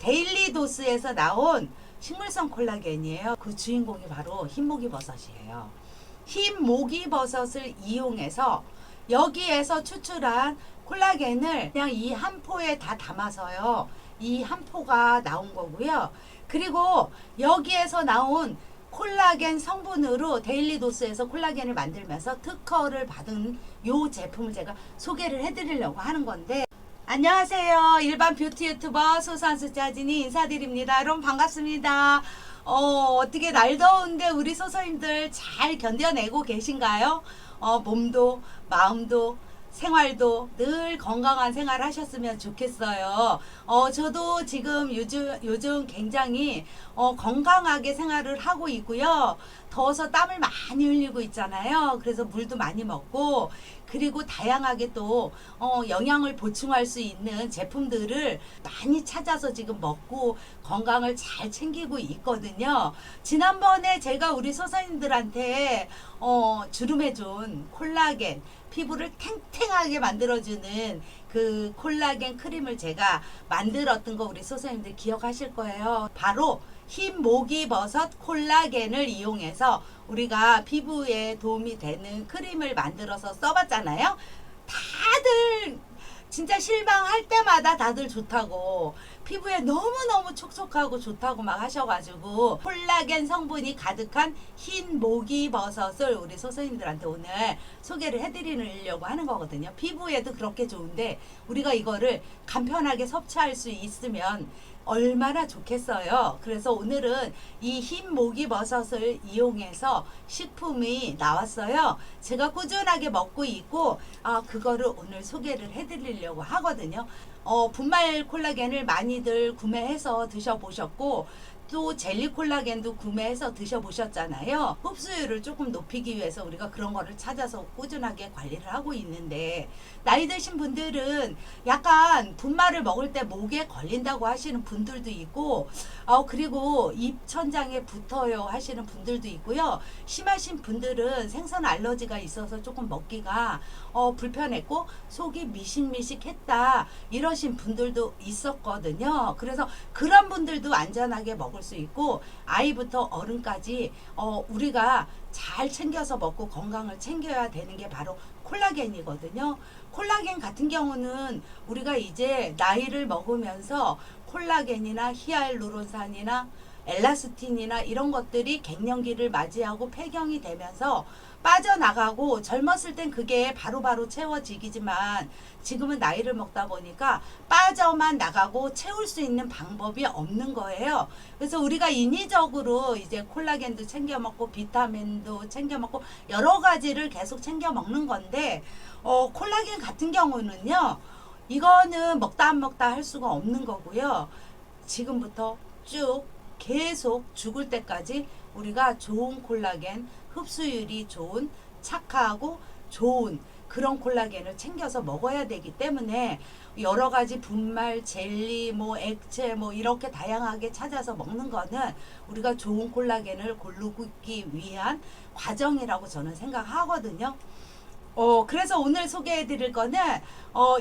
데일리도스에서 나온 식물성 콜라겐이에요. 그 주인공이 바로 흰목이버섯이에요. 흰목이버섯을 이용해서 여기에서 추출한 콜라겐을 그냥 이 한 포에 다 담아서요. 이 한 포가 나온 거고요. 그리고 여기에서 나온 콜라겐 성분으로 데일리도스에서 콜라겐을 만들면서 특허를 받은 요 제품을 제가 소개를 해드리려고 하는 건데, 안녕하세요. 일반 뷰티 유튜버 소선수 짜진이 인사드립니다. 여러분 반갑습니다. 어떻게 날 더운데 우리 소서님들 잘 견뎌내고 계신가요? 몸도 마음도 생활도 늘 건강한 생활 하셨으면 좋겠어요. 저도 지금 요즘 굉장히 건강하게 생활을 하고 있고요. 더워서 땀을 많이 흘리고 있잖아요. 그래서 물도 많이 먹고, 그리고 다양하게 또 영양을 보충할 수 있는 제품들을 많이 찾아서 지금 먹고 건강을 잘 챙기고 있거든요. 지난번에 제가 우리 소사님들한테 주름해준 콜라겐, 피부를 탱탱하게 만들어주는 그 콜라겐 크림을 제가 만들었던 거 우리 소사님들 기억하실 거예요. 바로 흰목이버섯 콜라겐을 이용해서 우리가 피부에 도움이 되는 크림을 만들어서 써봤잖아요. 다들 진짜 실망할 때마다 다들 좋다고, 피부에 너무너무 촉촉하고 좋다고 막 하셔가지고 콜라겐 성분이 가득한 흰목이버섯을 우리 소서님들한테 오늘 소개를 해드리려고 하는 거거든요. 피부에도 그렇게 좋은데 우리가 이거를 간편하게 섭취할 수 있으면 얼마나 좋겠어요. 그래서 오늘은 이 흰목이버섯을 이용해서 식품이 나왔어요. 제가 꾸준하게 먹고 있고 그거를 오늘 소개를 해드리려고 하거든요. 분말 콜라겐을 많이들 구매해서 드셔보셨고, 또 젤리 콜라겐도 구매해서 드셔보셨잖아요. 흡수율을 조금 높이기 위해서 우리가 그런 거를 찾아서 꾸준하게 관리를 하고 있는데, 나이 드신 분들은 약간 분말을 먹을 때 목에 걸린다고 하시는 분들도 있고, 그리고 입천장에 붙어요 하시는 분들도 있고요. 심하신 분들은 생선 알러지가 있어서 조금 먹기가 불편했고 속이 미식미식했다 이러신 분들도 있었거든요. 그래서 그런 분들도 안전하게 먹을 수 있고, 아이부터 어른까지 우리가 잘 챙겨서 먹고 건강을 챙겨야 되는 게 바로 콜라겐이거든요. 콜라겐 같은 경우는 우리가 이제 나이를 먹으면서 콜라겐이나 히알루론산이나 엘라스틴이나 이런 것들이 갱년기를 맞이하고 폐경이 되면서 빠져나가고, 젊었을 땐 그게 바로바로 채워지기지만 지금은 나이를 먹다 보니까 빠져만 나가고 채울 수 있는 방법이 없는 거예요. 그래서 우리가 인위적으로 이제 콜라겐도 챙겨 먹고 비타민도 챙겨 먹고 여러 가지를 계속 챙겨 먹는 건데, 콜라겐 같은 경우는요, 이거는 먹다 안 먹다 할 수가 없는 거고요. 지금부터 쭉 계속 죽을 때까지 우리가 좋은 콜라겐, 흡수율이 좋은, 착하고 좋은 그런 콜라겐을 챙겨서 먹어야 되기 때문에 여러 가지 분말, 젤리, 액체 이렇게 다양하게 찾아서 먹는 거는 우리가 좋은 콜라겐을 고르기 위한 과정이라고 저는 생각하거든요. 그래서 오늘 소개해 드릴 거는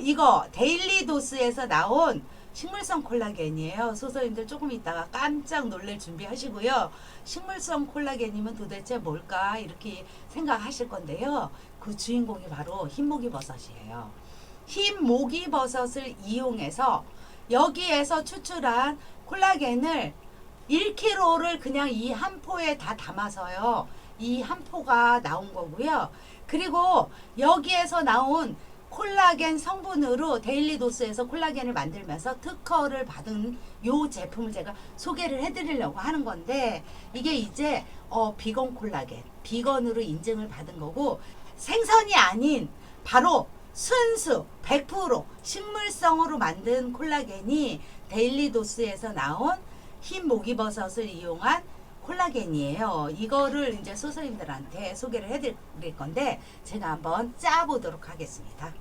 이거 데일리도스에서 나온 식물성 콜라겐이에요. 소서님들 조금 있다가 깜짝 놀랄 준비하시고요. 식물성 콜라겐이면 도대체 뭘까 이렇게 생각하실 건데요. 그 주인공이 바로 흰목이버섯이에요. 흰목이버섯을 이용해서 여기에서 추출한 콜라겐을 1kg를 그냥 이 한 포에 다 담아서요. 이 한 포가 나온 거고요. 그리고 여기에서 나온 콜라겐 성분으로 데일리도스에서 콜라겐을 만들면서 특허를 받은 요 제품을 제가 소개를 해드리려고 하는 건데, 이게 이제 비건 콜라겐, 비건으로 인증을 받은 거고, 생선이 아닌 바로 순수 100% 식물성으로 만든 콜라겐이 데일리도스에서 나온 흰목이버섯을 이용한 콜라겐이에요. 이거를 이제 소서님들한테 소개를 해드릴 건데, 제가 한번 짜보도록 하겠습니다.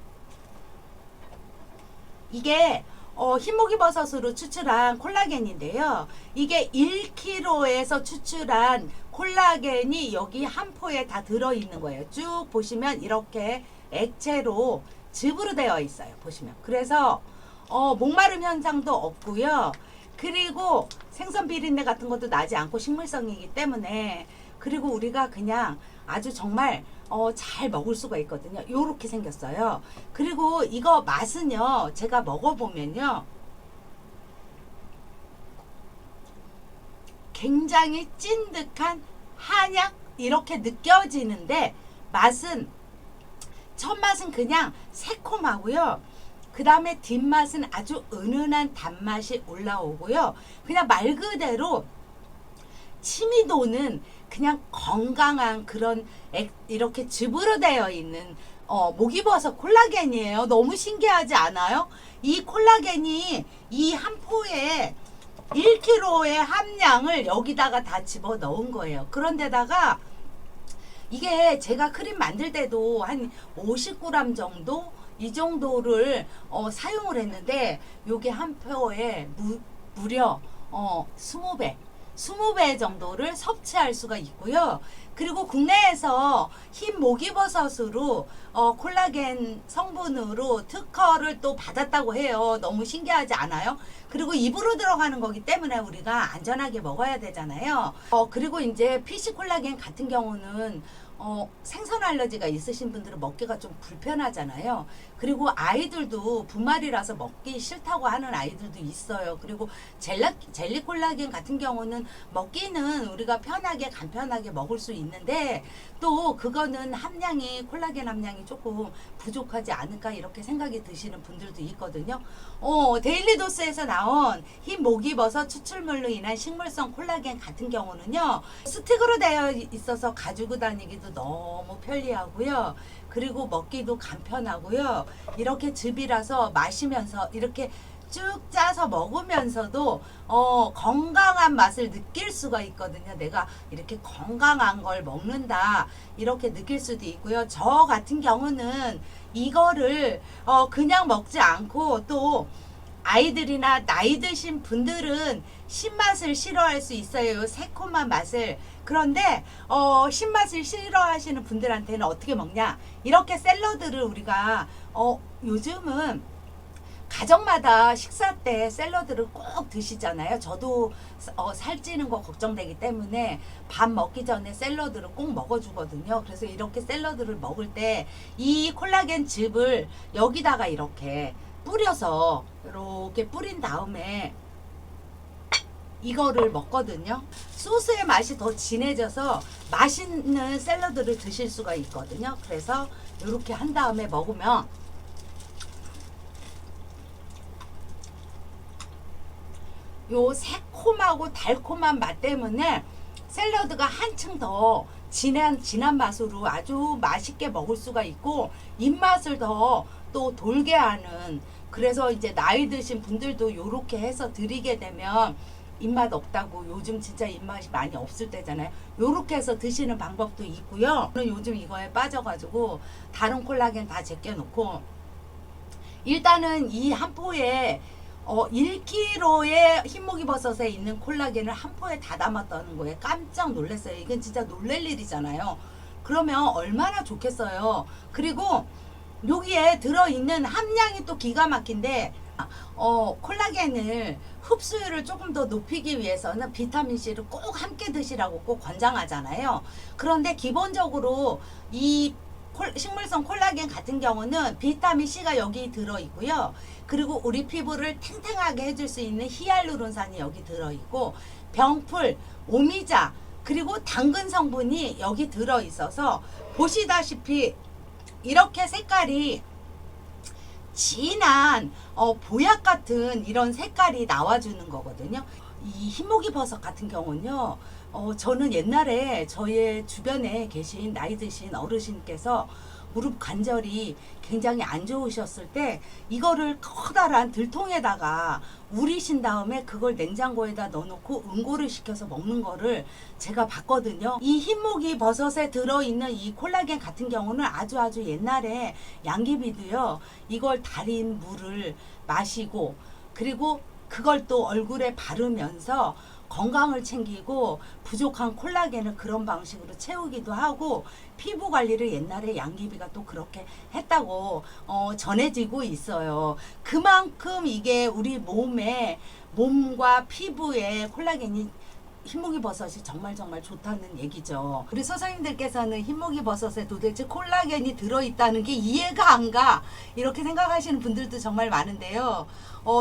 이게 흰목이버섯으로 추출한 콜라겐인데요. 이게 1kg에서 추출한 콜라겐이 여기 한 포에 다 들어있는 거예요. 쭉 보시면 이렇게 액체로 즙으로 되어 있어요. 보시면. 그래서 목마름 현상도 없고요. 그리고 생선 비린내 같은 것도 나지 않고 식물성이기 때문에, 그리고 우리가 그냥 아주 정말 잘 먹을 수가 있거든요. 요렇게 생겼어요. 그리고 이거 맛은요, 제가 먹어보면요, 굉장히 찐득한 한약 이렇게 느껴지는데, 맛은 첫 맛은 그냥 새콤하고요. 그 다음에 뒷맛은 아주 은은한 단맛이 올라오고요. 그냥 말 그대로 침이 도는 그냥 건강한 그런 이렇게 즙으로 되어 있는 목이버섯 콜라겐이에요. 너무 신기하지 않아요? 이 콜라겐이 이 한 포에 1kg의 함량을 여기다가 다 집어 넣은 거예요. 그런데다가 이게 제가 크림 만들 때도 한 50g 정도 이 정도를 사용을 했는데, 요게 한 포에 무려 20배 정도를 섭취할 수가 있고요. 그리고 국내에서 흰 목이버섯으로 콜라겐 성분으로 특허를 또 받았다고 해요. 너무 신기하지 않아요? 그리고 입으로 들어가는 거기 때문에 우리가 안전하게 먹어야 되잖아요. 그리고 이제 PC 콜라겐 같은 경우는 생선 알러지가 있으신 분들은 먹기가 좀 불편하잖아요. 그리고 아이들도 분말이라서 먹기 싫다고 하는 아이들도 있어요. 그리고 젤리 콜라겐 같은 경우는 먹기는 우리가 편하게 간편하게 먹을 수 있는데, 또 그거는 함량이 콜라겐 함량이 조금 부족하지 않을까 이렇게 생각이 드시는 분들도 있거든요. 데일리도스에서 나온 흰 목이버섯 추출물로 인한 식물성 콜라겐 같은 경우는요, 스틱으로 되어 있어서 가지고 다니기도 너무 편리하고요. 그리고 먹기도 간편하고요. 이렇게 즙이라서 마시면서 이렇게 쭉 짜서 먹으면서도 건강한 맛을 느낄 수가 있거든요. 내가 이렇게 건강한 걸 먹는다 이렇게 느낄 수도 있고요. 저 같은 경우는 이거를 그냥 먹지 않고, 또 아이들이나 나이 드신 분들은 신맛을 싫어할 수 있어요. 새콤한 맛을. 그런데 신맛을 싫어하시는 분들한테는 어떻게 먹냐, 이렇게 샐러드를 우리가 요즘은 가정마다 식사 때 샐러드를 꼭 드시잖아요. 저도 살찌는 거 걱정되기 때문에 밥 먹기 전에 샐러드를 꼭 먹어주거든요. 그래서 이렇게 샐러드를 먹을 때 이 콜라겐 즙을 여기다가 이렇게 뿌려서 이렇게 뿌린 다음에 이거를 먹거든요. 소스의 맛이 더 진해져서 맛있는 샐러드를 드실 수가 있거든요. 그래서 이렇게 한 다음에 먹으면 요 새콤하고 달콤한 맛 때문에 샐러드가 한층 더 진한 맛으로 아주 맛있게 먹을 수가 있고, 입맛을 더 또 돌게 하는, 그래서 이제 나이 드신 분들도 요렇게 해서 드리게 되면 입맛 없다고, 요즘 진짜 입맛이 많이 없을 때잖아요. 요렇게 해서 드시는 방법도 있고요. 저는 요즘 이거에 빠져가지고 다른 콜라겐 다 제껴놓고, 일단은 이 한 포에 1kg의 흰목이버섯에 있는 콜라겐을 한 포에 다 담았다는 거에 깜짝 놀랐어요. 이건 진짜 놀랄 일이잖아요. 그러면 얼마나 좋겠어요. 그리고 여기에 들어있는 함량이 또 기가 막힌데, 콜라겐을 흡수율을 조금 더 높이기 위해서는 비타민C를 꼭 함께 드시라고 꼭 권장하잖아요. 그런데 기본적으로 이 식물성 콜라겐 같은 경우는 비타민C가 여기 들어있고요. 그리고 우리 피부를 탱탱하게 해줄 수 있는 히알루론산이 여기 들어있고, 병풀, 오미자, 그리고 당근 성분이 여기 들어있어서 보시다시피 이렇게 색깔이 진한 보약 같은 이런 색깔이 나와주는 거거든요. 이 흰목이버섯 같은 경우는요, 저는 옛날에 저의 주변에 계신 나이 드신 어르신께서 무릎 관절이 굉장히 안 좋으셨을 때 이거를 커다란 들통에다가 우리신 다음에 그걸 냉장고에다 넣어놓고 응고를 시켜서 먹는 거를 제가 봤거든요. 이 흰목이 버섯에 들어있는 이 콜라겐 같은 경우는 아주 옛날에 양귀비도요, 이걸 달인 물을 마시고, 그리고 그걸 또 얼굴에 바르면서 건강을 챙기고 부족한 콜라겐을 그런 방식으로 채우기도 하고 피부 관리를 옛날에 양귀비가 또 그렇게 했다고 전해지고 있어요. 그만큼 이게 우리 몸과 피부에 콜라겐이 흰목이 버섯이 정말 좋다는 얘기죠. 우리 선생님들께서는 흰목이 버섯에 도대체 콜라겐이 들어있다는 게 이해가 안 가 이렇게 생각하시는 분들도 정말 많은데요.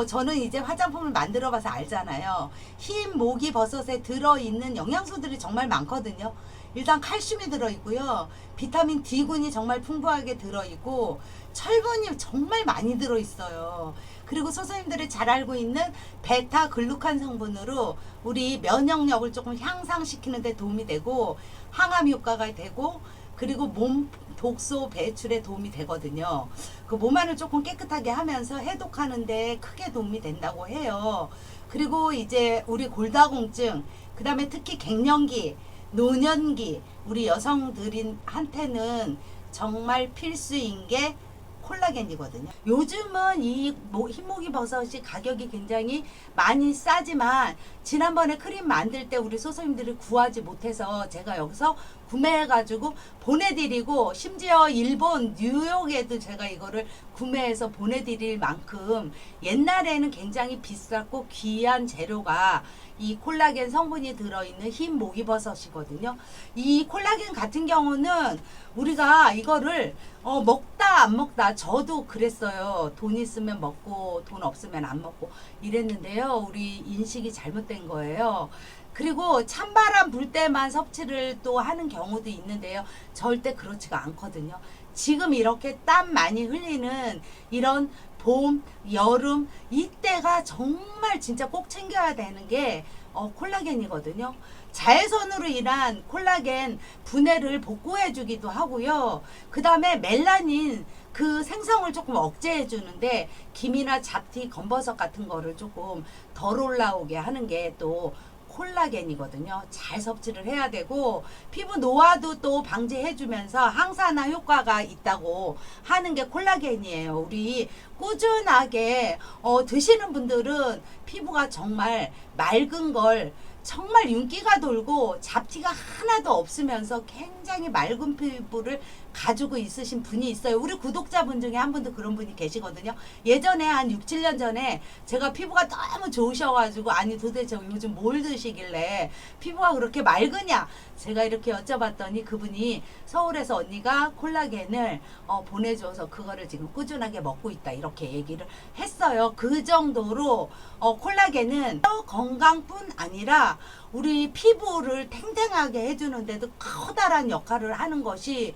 저는 이제 화장품을 만들어 봐서 알잖아요. 흰목이 버섯에 들어있는 영양소들이 정말 많거든요. 일단 칼슘이 들어있고요. 비타민 D군이 정말 풍부하게 들어있고 철분이 정말 많이 들어있어요. 그리고 선생님들이 잘 알고 있는 베타글루칸 성분으로 우리 면역력을 조금 향상시키는 데 도움이 되고 항암 효과가 되고 그리고 몸 독소 배출에 도움이 되거든요. 그 몸 안을 조금 깨끗하게 하면서 해독하는 데 크게 도움이 된다고 해요. 그리고 이제 우리 골다공증, 그 다음에 특히 갱년기, 노년기 우리 여성들한테는 정말 필수인 게 콜라겐이거든요. 요즘은 이 흰목이 버섯이 가격이 굉장히 많이 싸지만 지난번에 크림 만들 때 우리 소소님들이 구하지 못해서 제가 여기서 구매해가지고 보내드리고 심지어 일본 뉴욕에도 제가 이거를 구매해서 보내드릴 만큼 옛날에는 굉장히 비쌌고 귀한 재료가 이 콜라겐 성분이 들어있는 흰 목이버섯이거든요. 이 콜라겐 같은 경우는 우리가 이거를 먹다 안 먹다 저도 그랬어요. 돈 있으면 먹고 돈 없으면 안 먹고 이랬는데요. 우리 인식이 잘못된 거예요. 그리고 찬바람 불 때만 섭취를 또 하는 경우도 있는데요. 절대 그렇지가 않거든요. 지금 이렇게 땀 많이 흘리는 이런 봄, 여름 이때가 정말 진짜 꼭 챙겨야 되는 게 콜라겐이거든요. 자외선으로 인한 콜라겐 분해를 복구해 주기도 하고요. 그 다음에 멜라닌 그 생성을 조금 억제해 주는데 김이나 잡티, 검버섯 같은 거를 조금 덜 올라오게 하는 게 또 콜라겐이거든요. 잘 섭취를 해야 되고 피부 노화도 또 방지해 주면서 항산화 효과가 있다고 하는 게 콜라겐이에요. 우리 꾸준하게 드시는 분들은 피부가 정말 맑은 걸 정말 윤기가 돌고 잡티가 하나도 없으면서 굉장히 맑은 피부를 가지고 있으신 분이 있어요. 우리 구독자분 중에 한 분도 그런 분이 계시거든요. 예전에 한 6, 7년 전에 제가 피부가 너무 좋으셔가지고 아니 도대체 요즘 뭘 드시길래 피부가 그렇게 맑으냐 제가 이렇게 여쭤봤더니 그분이 서울에서 언니가 콜라겐을 보내줘서 그거를 지금 꾸준하게 먹고 있다 이렇게 얘기를 했어요. 그 정도로 콜라겐은 건강뿐 아니라 우리 피부를 탱탱하게 해주는데도 커다란 역할을 하는 것이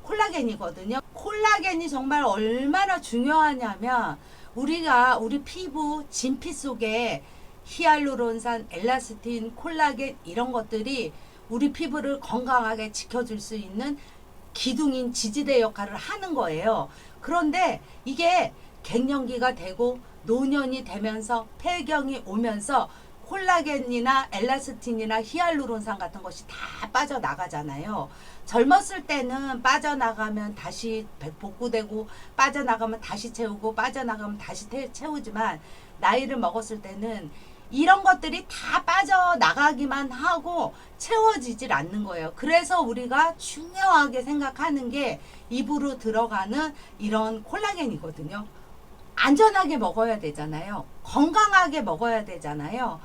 콜라겐이거든요. 콜라겐이 정말 얼마나 중요하냐면 우리 피부 진피 속에 히알루론산, 엘라스틴, 콜라겐 이런 것들이 우리 피부를 건강하게 지켜줄 수 있는 기둥인 지지대 역할을 하는 거예요. 그런데 이게 갱년기가 되고 노년이 되면서 폐경이 오면서 콜라겐이나 엘라스틴이나 히알루론산 같은 것이 다 빠져나가잖아요. 젊었을 때는 빠져나가면 다시 복구되고 빠져나가면 다시 채우고 빠져나가면 다시 채우지만 나이를 먹었을 때는 이런 것들이 다 빠져나가기만 하고 채워지질 않는 거예요. 그래서 우리가 중요하게 생각하는 게 입으로 들어가는 이런 콜라겐이거든요. 안전하게 먹어야 되잖아요. 건강하게 먹어야 되잖아요.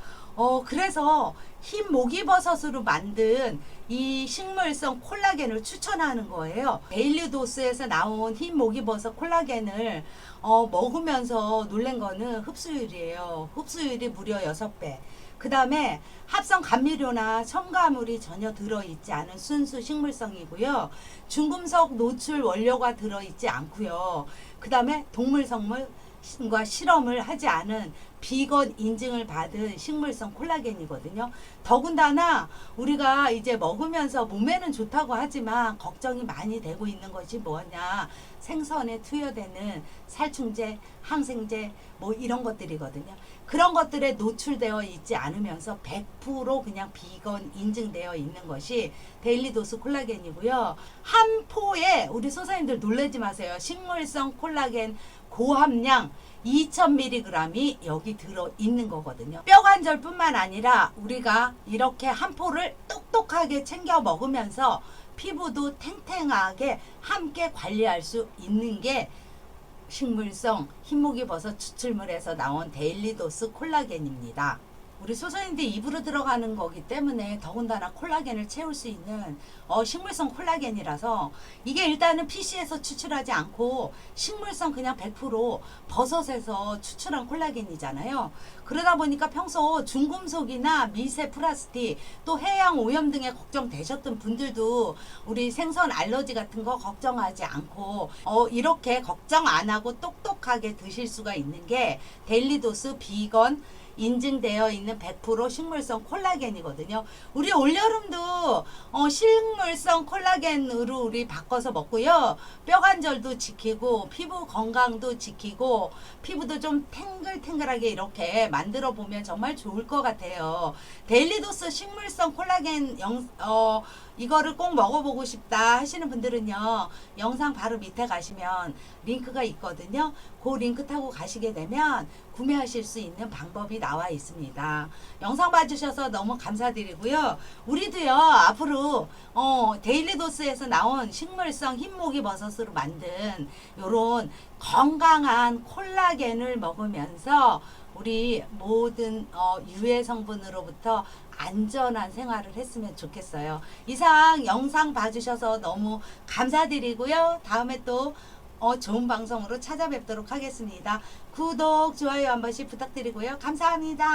그래서 흰 목이버섯으로 만든 이 식물성 콜라겐을 추천하는 거예요. 데일리 도스에서 나온 흰 목이버섯 콜라겐을 먹으면서 놀란 거는 흡수율이에요. 흡수율이 무려 6배. 그 다음에 합성 감미료나 첨가물이 전혀 들어있지 않은 순수 식물성이고요. 중금속 노출 원료가 들어있지 않고요. 그 다음에 동물성물과 실험을 하지 않은 비건 인증을 받은 식물성 콜라겐이거든요. 더군다나 우리가 이제 먹으면서 몸에는 좋다고 하지만 걱정이 많이 되고 있는 것이 뭐냐, 생선에 투여되는 살충제, 항생제 뭐 이런 것들이거든요. 그런 것들에 노출되어 있지 않으면서 100% 그냥 비건 인증되어 있는 것이 데일리도스 콜라겐이고요. 한 포에 우리 소사님들 놀라지 마세요. 식물성 콜라겐 고함량 2000mg이 여기 들어 있는 거거든요. 뼈관절뿐만 아니라 우리가 이렇게 한 포를 똑똑하게 챙겨 먹으면서 피부도 탱탱하게 함께 관리할 수 있는 게 식물성 흰목이버섯 추출물에서 나온 데일리도스 콜라겐입니다. 우리 소소인데 입으로 들어가는 거기 때문에 더군다나 콜라겐을 채울 수 있는 식물성 콜라겐이라서 이게 일단은 PC에서 추출하지 않고 식물성 그냥 100% 버섯에서 추출한 콜라겐이잖아요. 그러다 보니까 평소 중금속이나 미세 플라스틱 또 해양 오염 등에 걱정되셨던 분들도 우리 생선 알러지 같은 거 걱정하지 않고 이렇게 걱정 안 하고 똑똑하게 드실 수가 있는 게 데일리도스 비건 인증되어 있는 100% 식물성 콜라겐이거든요. 우리 올여름도 식물성 콜라겐으로 우리 바꿔서 먹고요. 뼈관절도 지키고 피부 건강도 지키고 피부도 좀 탱글탱글하게 이렇게 만들어 보면 정말 좋을 것 같아요. 데일리도스 식물성 콜라겐 이거를 꼭 먹어보고 싶다 하시는 분들은요. 영상 바로 밑에 가시면 링크가 있거든요. 그 링크 타고 가시게 되면 구매하실 수 있는 방법이 나와 있습니다. 영상 봐주셔서 너무 감사드리고요. 우리도요 앞으로 데일리도스에서 나온 식물성 흰목이버섯으로 만든 요런 건강한 콜라겐을 먹으면서 우리 모든 유해 성분으로부터 안전한 생활을 했으면 좋겠어요. 이상 영상 봐주셔서 너무 감사드리고요. 다음에 또 좋은 방송으로 찾아뵙도록 하겠습니다. 구독, 좋아요 한 번씩 부탁드리고요. 감사합니다.